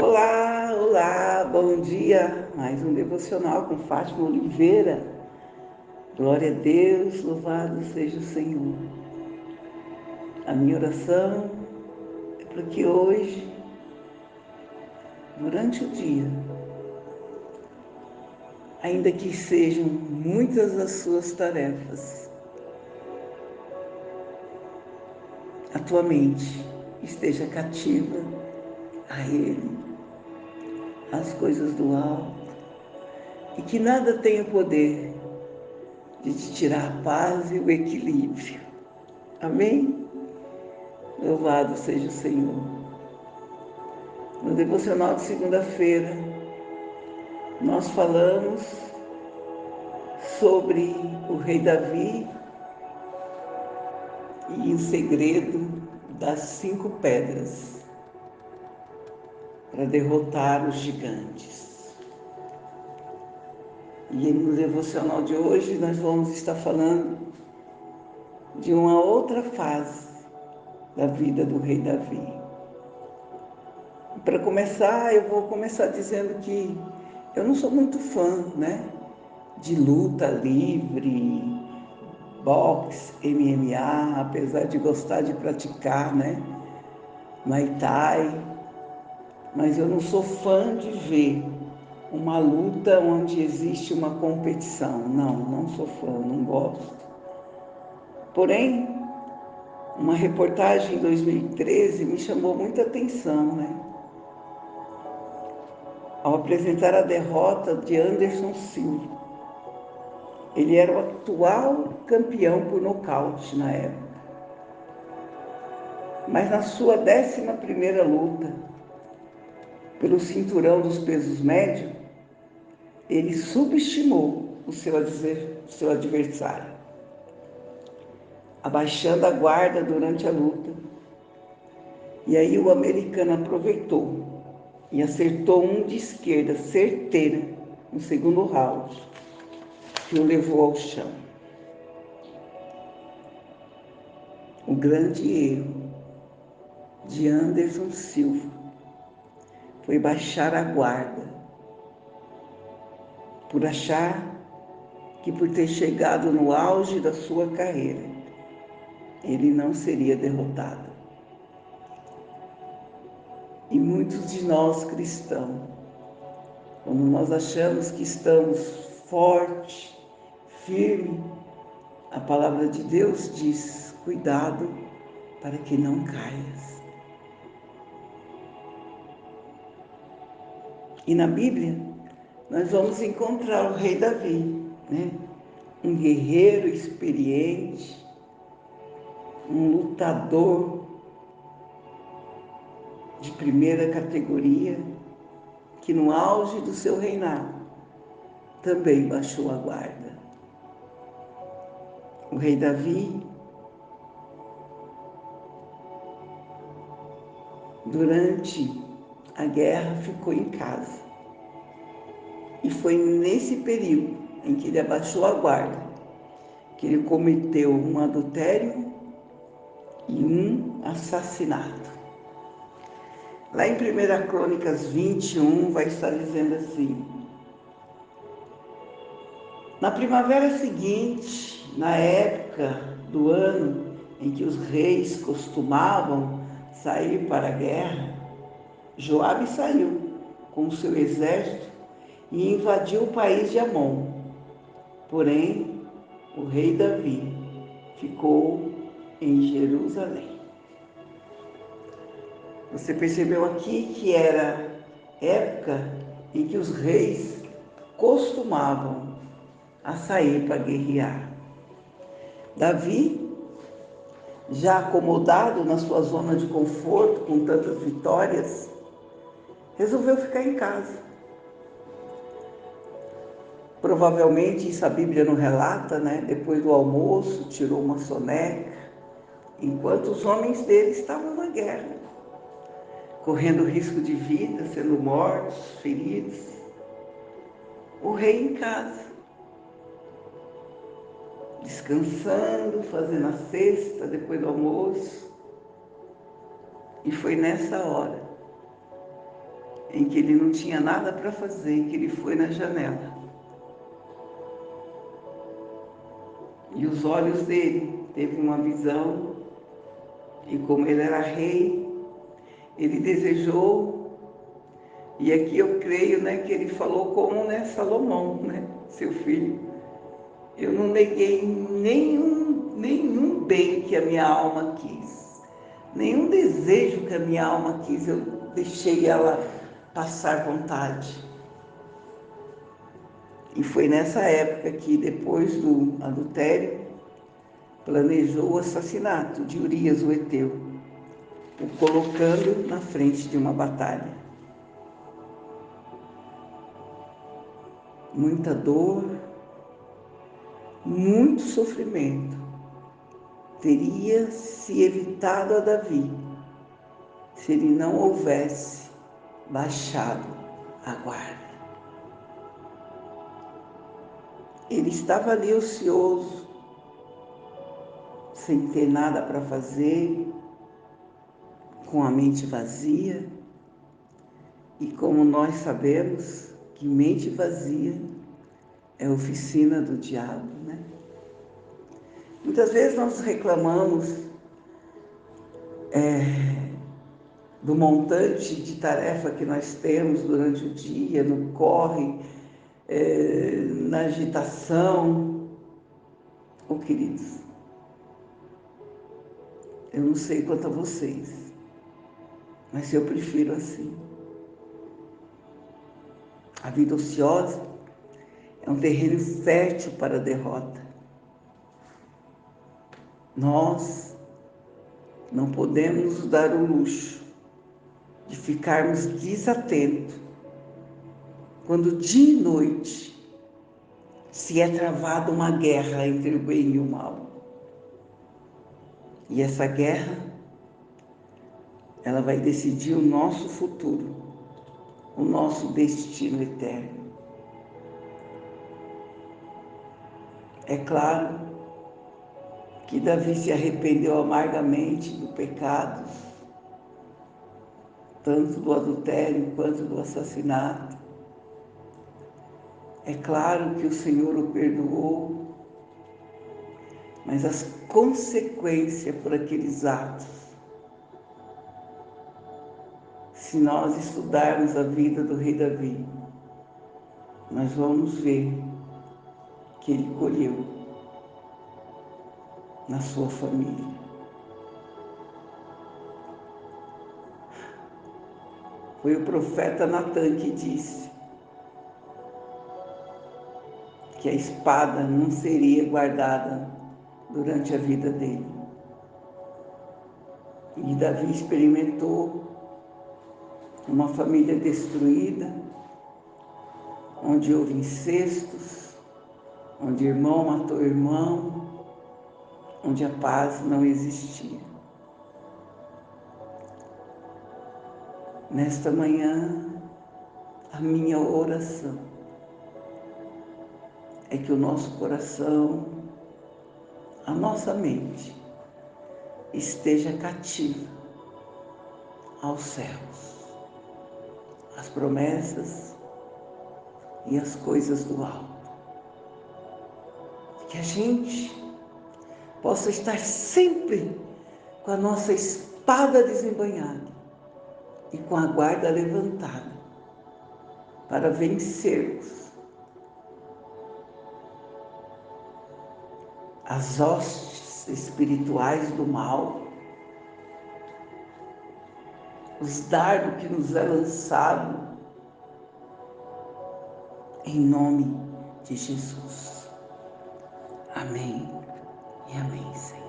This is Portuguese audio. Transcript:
Olá, olá, bom dia. Mais um devocional com Fátima Oliveira. Glória a Deus, louvado seja o Senhor. A minha oração é para que hoje, durante o dia, ainda que sejam muitas as suas tarefas, a tua mente esteja cativa a Ele, às coisas do alto, e que nada tenha poder de te tirar a paz e o equilíbrio. Amém? Louvado seja o Senhor. No devocional de segunda-feira, nós falamos sobre o rei Davi e o segredo das 5 pedras para derrotar os gigantes. E no devocional de hoje nós vamos estar falando de uma outra fase da vida do rei Davi. Para começar, eu vou começar dizendo que eu não sou muito fã, de luta livre, boxe, MMA, apesar de gostar de praticar, Muay Thai, mas eu não sou fã de ver uma luta onde existe uma competição. Não sou fã, não gosto. Porém, uma reportagem em 2013 me chamou muita atenção, Ao apresentar a derrota de Anderson Silva. Ele era o atual campeão por nocaute na época. Mas na sua 11ª luta, pelo cinturão dos pesos médios, ele subestimou o seu adversário, abaixando a guarda durante a luta. E aí o americano aproveitou e acertou um de esquerda certeira no segundo round, que o levou ao chão. O grande erro de Anderson Silva foi baixar a guarda, por achar que por ter chegado no auge da sua carreira, ele não seria derrotado. E muitos de nós cristãos, quando nós achamos que estamos fortes, firmes, a palavra de Deus diz: cuidado para que não caias. E na Bíblia, nós vamos encontrar o rei Davi, Um guerreiro experiente, um lutador de primeira categoria, que no auge do seu reinado também baixou a guarda. O rei Davi, durante a guerra, ficou em casa. E foi nesse período em que ele abaixou a guarda que ele cometeu um adultério e um assassinato. Lá em 1 Crônicas 21 vai estar dizendo assim: na primavera seguinte, na época do ano em que os reis costumavam sair para a guerra, Joabe saiu com o seu exército e invadiu o país de Amon. Porém, o rei Davi ficou em Jerusalém. Você percebeu aqui que era época em que os reis costumavam a sair para guerrear. Davi, já acomodado na sua zona de conforto, com tantas vitórias, resolveu ficar em casa. Provavelmente, isso a Bíblia não relata, Depois do almoço, tirou uma soneca, enquanto os homens dele estavam na guerra, correndo risco de vida, sendo mortos, feridos. O rei em casa, descansando, fazendo a cesta depois do almoço. E foi nessa hora em que ele não tinha nada para fazer, que ele foi na janela. E os olhos dele teve uma visão, e como ele era rei, ele desejou, e aqui eu creio, né, que ele falou como, né, Salomão, né, seu filho. Eu não neguei nenhum bem que a minha alma quis, nenhum desejo que a minha alma quis, eu deixei ela passar vontade. E foi nessa época que, depois do adultério, planejou o assassinato de Urias, o heteu, o colocando na frente de uma batalha. Muita dor, muito sofrimento teria se evitado a Davi se ele não houvesse baixado a guarda. Ele estava ali ocioso, sem ter nada para fazer, com a mente vazia. E como nós sabemos que mente vazia é oficina do diabo, né? Muitas vezes nós reclamamos do montante de tarefa que nós temos durante o dia, no corre, na agitação. Oh, queridos, eu não sei quanto a vocês, mas eu prefiro assim. A vida ociosa é um terreno fértil para a derrota. Nós não podemos nos dar o luxo de ficarmos desatentos quando dia e noite se é travada uma guerra entre o bem e o mal. E essa guerra, ela vai decidir o nosso futuro, o nosso destino eterno. É claro que Davi se arrependeu amargamente do pecado, tanto do adultério quanto do assassinato. É claro que o Senhor o perdoou, mas as consequências por aqueles atos, se nós estudarmos a vida do rei Davi, nós vamos ver que ele colheu na sua família. Foi o profeta Natan que disse que a espada não seria guardada durante a vida dele. E Davi experimentou uma família destruída, onde houve incestos, onde irmão matou irmão, onde a paz não existia. Nesta manhã, a minha oração é que o nosso coração, a nossa mente, esteja cativa aos céus, às promessas e às coisas do alto. Que a gente possa estar sempre com a nossa espada desembainhada e com a guarda levantada para vencermos as hostes espirituais do mal, os dardos que nos é lançado, em nome de Jesus. Amém e amém, Senhor.